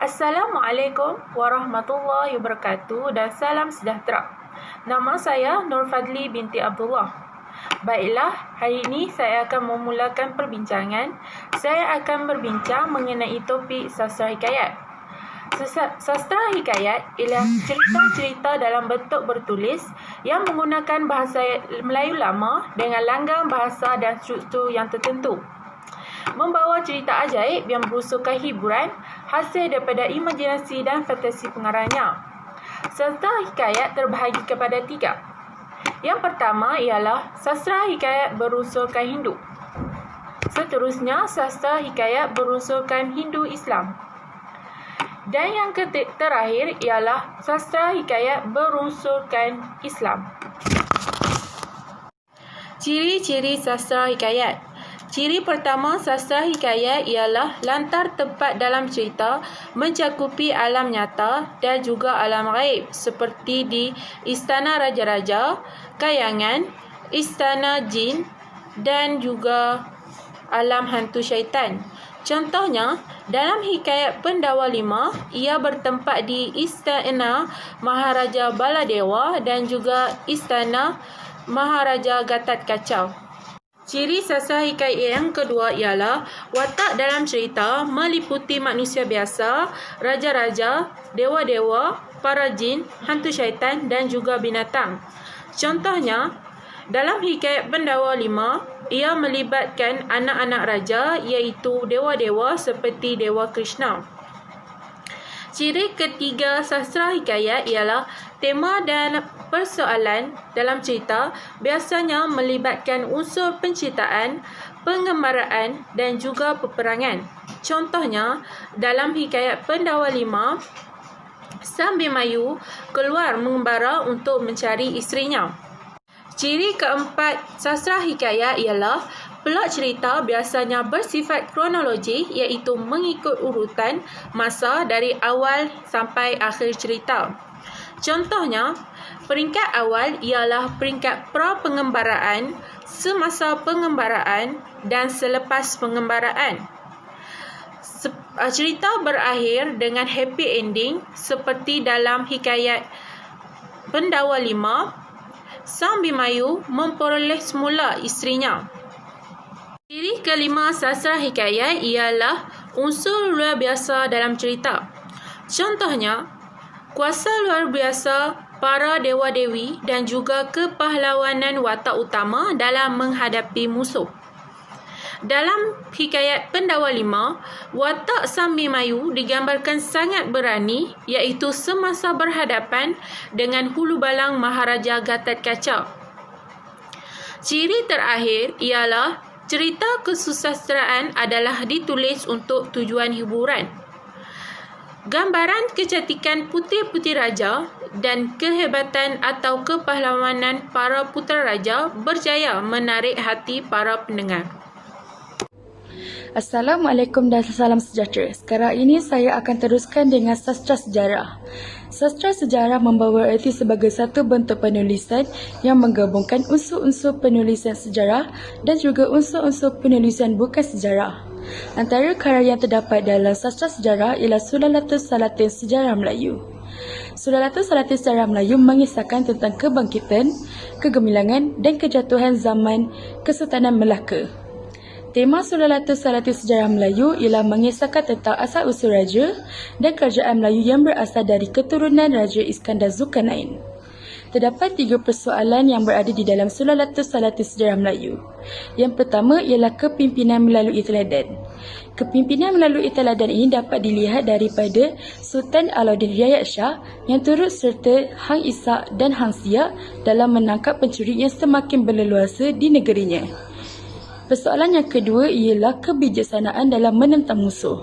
Assalamualaikum warahmatullahi wabarakatuh dan salam sejahtera. Nama saya Nur Fadli binti Abdullah. Baiklah, hari ini saya akan memulakan perbincangan. Saya akan berbincang mengenai topik sastra hikayat. Sastra hikayat ialah cerita-cerita dalam bentuk bertulis yang menggunakan bahasa Melayu lama dengan langgang bahasa dan struktur yang tertentu. Membawa cerita ajaib yang berunsurkan hiburan hasil daripada imajinasi dan fantasi pengarangnya. Sastra hikayat terbahagi kepada 3. Yang pertama ialah sastra hikayat berunsurkan Hindu. Seterusnya, sastra hikayat berunsurkan Hindu-Islam. Dan yang terakhir ialah sastra hikayat berunsurkan Islam. Ciri-ciri sastra hikayat. Ciri pertama sastra hikayat ialah lantar tempat dalam cerita mencakupi alam nyata dan juga alam gaib seperti di istana raja-raja, kayangan, istana jin dan juga alam hantu syaitan. Contohnya, dalam hikayat Pendawa Lima, ia bertempat di istana Maharaja Baladewa dan juga istana Maharaja Gatot Kacau. Ciri sastra hikayat yang kedua ialah watak dalam cerita meliputi manusia biasa, raja-raja, dewa-dewa, para jin, hantu syaitan dan juga binatang. Contohnya, dalam hikayat Pendawa Lima, ia melibatkan anak-anak raja iaitu dewa-dewa seperti Dewa Krishna. Ciri ketiga sastra hikayat ialah tema dan persoalan dalam cerita biasanya melibatkan unsur penceritaan, penggambaraan dan juga peperangan. Contohnya, dalam hikayat Pendawa Lima, Sang Bimayu keluar mengembara untuk mencari isterinya. Ciri keempat sastra hikayat ialah plot cerita biasanya bersifat kronologi iaitu mengikut urutan masa dari awal sampai akhir cerita. Contohnya, peringkat awal ialah peringkat pra-pengembaraan, semasa pengembaraan dan selepas pengembaraan. Cerita berakhir dengan happy ending seperti dalam hikayat Pendawa Lima, Sang Bimayu memperoleh semula isterinya. Ciri kelima sastra hikayat ialah unsur luar biasa dalam cerita. Contohnya, kuasa luar biasa para dewa-dewi dan juga kepahlawanan watak utama dalam menghadapi musuh. Dalam hikayat Pendawa Lima, watak Sang Bimayu digambarkan sangat berani iaitu semasa berhadapan dengan hulu balang Maharaja Gatot Kacau. Ciri terakhir ialah cerita kesusastraan adalah ditulis untuk tujuan hiburan. Gambaran kecantikan puteri-puteri raja dan kehebatan atau kepahlawanan para putera raja berjaya menarik hati para pendengar. Assalamualaikum dan salam sejahtera. Sekarang ini saya akan teruskan dengan sastra sejarah. Sastra sejarah membawa erti sebagai satu bentuk penulisan yang menggabungkan unsur-unsur penulisan sejarah dan juga unsur-unsur penulisan bukan sejarah. Antara karya yang terdapat dalam sastra sejarah ialah Sulalatul Salatin Sejarah Melayu. Sulalatul Salatin Sejarah Melayu mengisahkan tentang kebangkitan, kegemilangan dan kejatuhan zaman Kesultanan Melaka. Tema Sulalatul Salatin Sejarah Melayu ialah mengisahkan tentang asal-usul raja dan kerajaan Melayu yang berasal dari keturunan Raja Iskandar Zulkarnain. Terdapat 3 persoalan yang berada di dalam Sulalatul Salatin Sejarah Melayu. Yang pertama ialah kepimpinan melalui teladan. Kepimpinan melalui teladan ini dapat dilihat daripada Sultan Alauddin Riayat Shah yang turut serta Hang Ishaq dan Hang Siak dalam menangkap pencuri yang semakin berleluasa di negerinya. Persoalan yang kedua ialah kebijaksanaan dalam menentang musuh.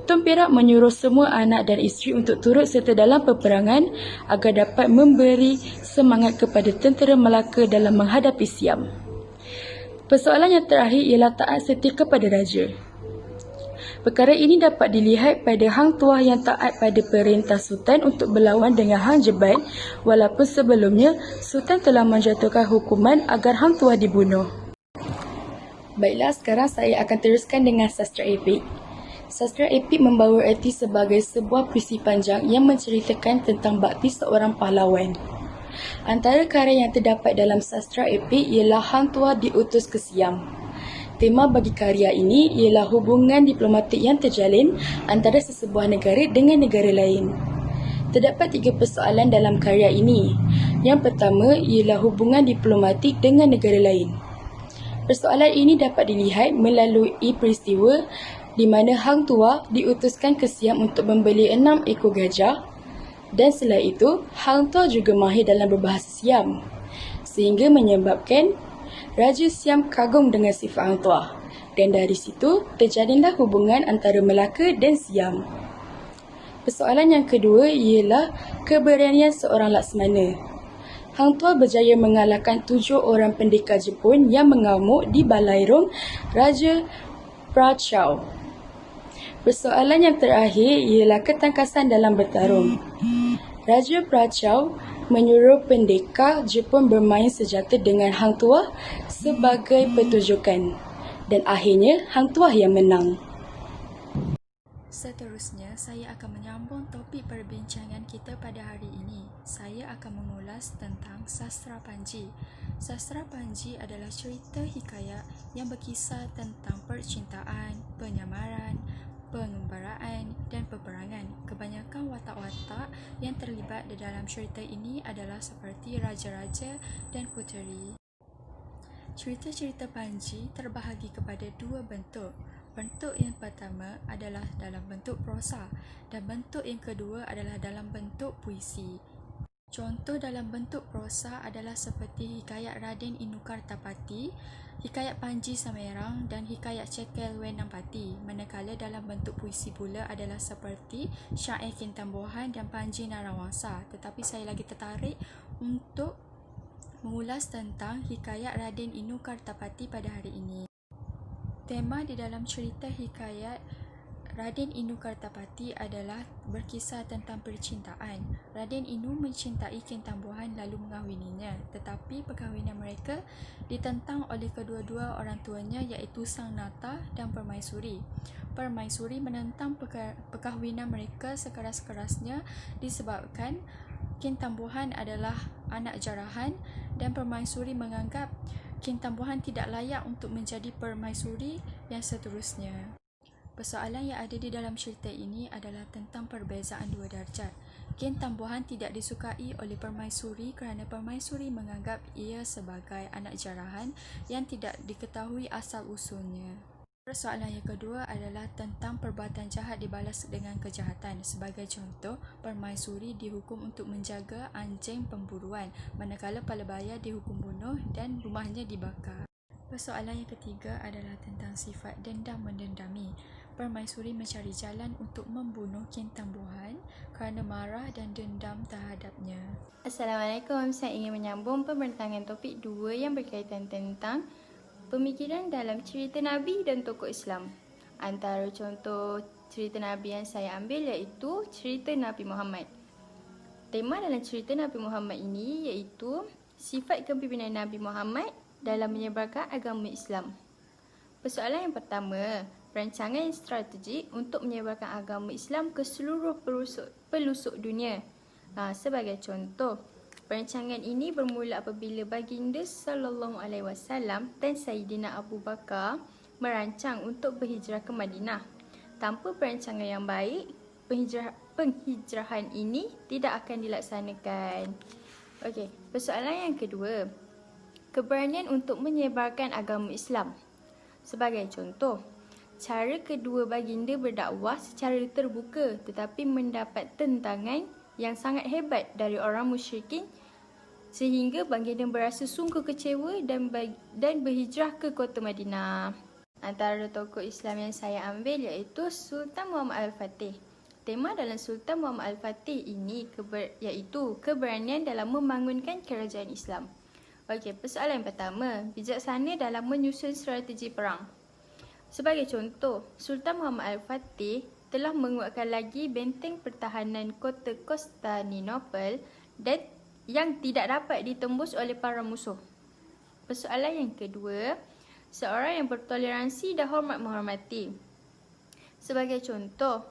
Tun Perak menyuruh semua anak dan isteri untuk turut serta dalam peperangan agar dapat memberi semangat kepada tentera Melaka dalam menghadapi Siam. Persoalan yang terakhir ialah taat setia kepada raja. Perkara ini dapat dilihat pada Hang Tuah yang taat pada perintah Sultan untuk berlawan dengan Hang Jebat walaupun sebelumnya Sultan telah menjatuhkan hukuman agar Hang Tuah dibunuh. Baiklah, sekarang saya akan teruskan dengan sastra epik. Sastra epik membawa erti sebagai sebuah puisi panjang yang menceritakan tentang bakti seorang pahlawan. Antara karya yang terdapat dalam sastra epik ialah Hang Tuah diutus ke Siam. Tema bagi karya ini ialah hubungan diplomatik yang terjalin antara sesebuah negara dengan negara lain. Terdapat 3 persoalan dalam karya ini. Yang pertama ialah hubungan diplomatik dengan negara lain. Persoalan ini dapat dilihat melalui peristiwa di mana Hang Tuah diutuskan ke Siam untuk membeli 6 ekor gajah dan selain itu, Hang Tuah juga mahir dalam berbahasa Siam sehingga menyebabkan Raja Siam kagum dengan sifat Hang Tuah dan dari situ terjalinlah hubungan antara Melaka dan Siam. Persoalan yang kedua ialah keberanian seorang Laksmana. Hang Tuah berjaya mengalahkan 7 orang pendekar Jepun yang mengamuk di Balairung Raja Prachau. Persoalan yang terakhir ialah ketangkasan dalam bertarung. Raja Prachau menyuruh pendekar Jepun bermain senjata dengan Hang Tuah sebagai pertunjukan dan akhirnya Hang Tuah yang menang. Seterusnya, saya akan menyambung topik perbincangan kita pada hari ini. Saya akan mengulas tentang sastra Panji. Sastra Panji adalah cerita hikayat yang berkisah tentang percintaan, penyamaran, pengembaraan dan peperangan. Kebanyakan watak-watak yang terlibat di dalam cerita ini adalah seperti raja-raja dan puteri. Cerita-cerita Panji terbahagi kepada 2 bentuk. Bentuk yang pertama adalah dalam bentuk prosa dan bentuk yang kedua adalah dalam bentuk puisi. Contoh dalam bentuk prosa adalah seperti hikayat Raden Inukartapati, hikayat Panji Samerang dan hikayat Cekel Wenampati. Manakala dalam bentuk puisi pula adalah seperti Syair Kintambohan dan Panji Narawangsa. Tetapi saya lagi tertarik untuk mengulas tentang hikayat Raden Inukartapati pada hari ini. Tema di dalam cerita hikayat Raden Inukartapati adalah berkisah tentang percintaan. Raden Inu mencintai Kintambohan lalu mengahwininya, tetapi perkahwinan mereka ditentang oleh kedua-dua orang tuanya iaitu Sang Nata dan Permaisuri. Permaisuri menentang perkahwinan mereka sekeras-kerasnya disebabkan Kintambohan adalah anak jarahan dan Permaisuri menganggap Kintambohan tidak layak untuk menjadi permaisuri yang seterusnya. Persoalan yang ada di dalam cerita ini adalah tentang perbezaan 2 darjat. Kintambohan tidak disukai oleh permaisuri kerana permaisuri menganggap ia sebagai anak jarahan yang tidak diketahui asal-usulnya. Persoalan yang kedua adalah tentang perbuatan jahat dibalas dengan kejahatan. Sebagai contoh, permaisuri dihukum untuk menjaga anjing pemburuan, manakala Palabaya dihukum bunuh dan rumahnya dibakar. Persoalan yang ketiga adalah tentang sifat dendam mendendami. Permaisuri mencari jalan untuk membunuh Kintambohan kerana marah dan dendam terhadapnya. Assalamualaikum, saya ingin menyambung pembincangan topik 2 yang berkaitan tentang pemikiran dalam cerita Nabi dan tokoh Islam. Antara contoh cerita Nabi yang saya ambil iaitu cerita Nabi Muhammad. Tema dalam cerita Nabi Muhammad ini iaitu sifat kepimpinan Nabi Muhammad dalam menyebarkan agama Islam. Persoalan yang pertama, perancangan yang strategik untuk menyebarkan agama Islam ke seluruh pelosok dunia. Sebagai contoh, perancangan ini bermula apabila Baginda Sallallahu Alaihi Wasallam dan Sayyidina Abu Bakar merancang untuk berhijrah ke Madinah. Tanpa perancangan yang baik, penghijrahan ini tidak akan dilaksanakan. Okey, persoalan yang kedua, keberanian untuk menyebarkan agama Islam. Sebagai contoh, cara kedua baginda berdakwah secara terbuka tetapi mendapat tentangan yang sangat hebat dari orang musyrikin sehingga baginda berasa sungguh kecewa dan berhijrah ke kota Madinah. Antara tokoh Islam yang saya ambil iaitu Sultan Muhammad Al-Fatih. Tema dalam Sultan Muhammad Al-Fatih ini iaitu keberanian dalam membangunkan kerajaan Islam. Okey, persoalan yang pertama, bijaksana dalam menyusun strategi perang. Sebagai contoh, Sultan Muhammad Al-Fatih telah menguatkan lagi benteng pertahanan kota Konstantinopel dan yang tidak dapat ditembus oleh para musuh. Persoalan yang kedua, seorang yang bertoleransi dan hormat menghormati. Sebagai contoh,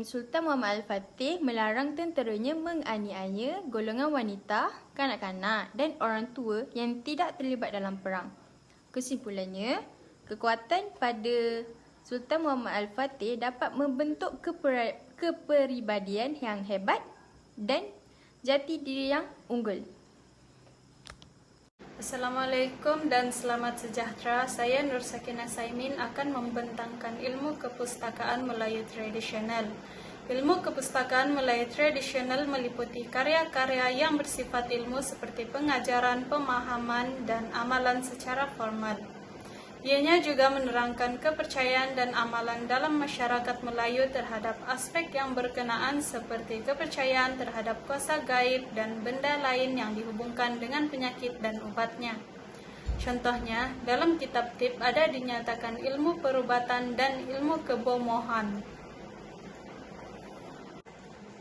Sultan Muhammad Al-Fatih melarang tenteranya menganiaya golongan wanita, kanak-kanak dan orang tua yang tidak terlibat dalam perang. Kesimpulannya, kekuatan pada Sultan Muhammad Al-Fatih dapat membentuk kepribadian yang hebat dan jati diri yang unggul. Assalamualaikum dan selamat sejahtera. Saya Nur Sakinah Saimin akan membentangkan ilmu kepustakaan Melayu tradisional. Ilmu kepustakaan Melayu tradisional meliputi karya-karya yang bersifat ilmu seperti pengajaran, pemahaman, dan amalan secara formal. Ianya juga menerangkan kepercayaan dan amalan dalam masyarakat Melayu terhadap aspek yang berkenaan seperti kepercayaan terhadap kuasa gaib dan benda lain yang dihubungkan dengan penyakit dan obatnya. Contohnya, dalam kitab Tib ada dinyatakan ilmu perubatan dan ilmu kebomohan.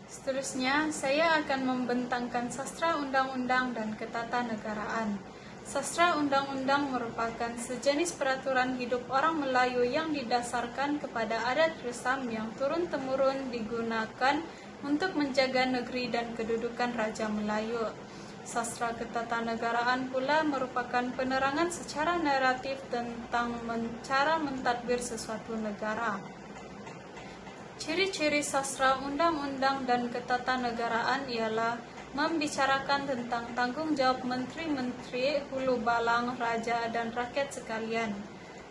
Seterusnya, saya akan membentangkan sastra undang-undang dan ketatanegaraan. Sastra undang-undang merupakan sejenis peraturan hidup orang Melayu yang didasarkan kepada adat resam yang turun-temurun digunakan untuk menjaga negeri dan kedudukan Raja Melayu. Sastra ketatanegaraan pula merupakan penerangan secara naratif tentang cara mentadbir sesuatu negara. Ciri-ciri sastra undang-undang dan ketatanegaraan ialah membicarakan tentang tanggung jawab menteri-menteri, hulu balang, raja, dan rakyat sekalian.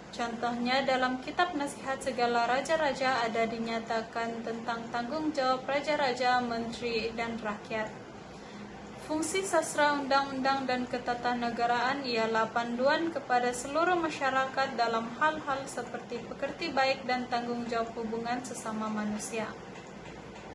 Contohnya dalam kitab Nasihat Segala Raja-Raja ada dinyatakan tentang tanggung jawab raja-raja, menteri, dan rakyat. Fungsi sastra undang-undang dan ketatanegaraan ialah panduan kepada seluruh masyarakat dalam hal-hal seperti pekerti baik dan tanggung jawab hubungan sesama manusia.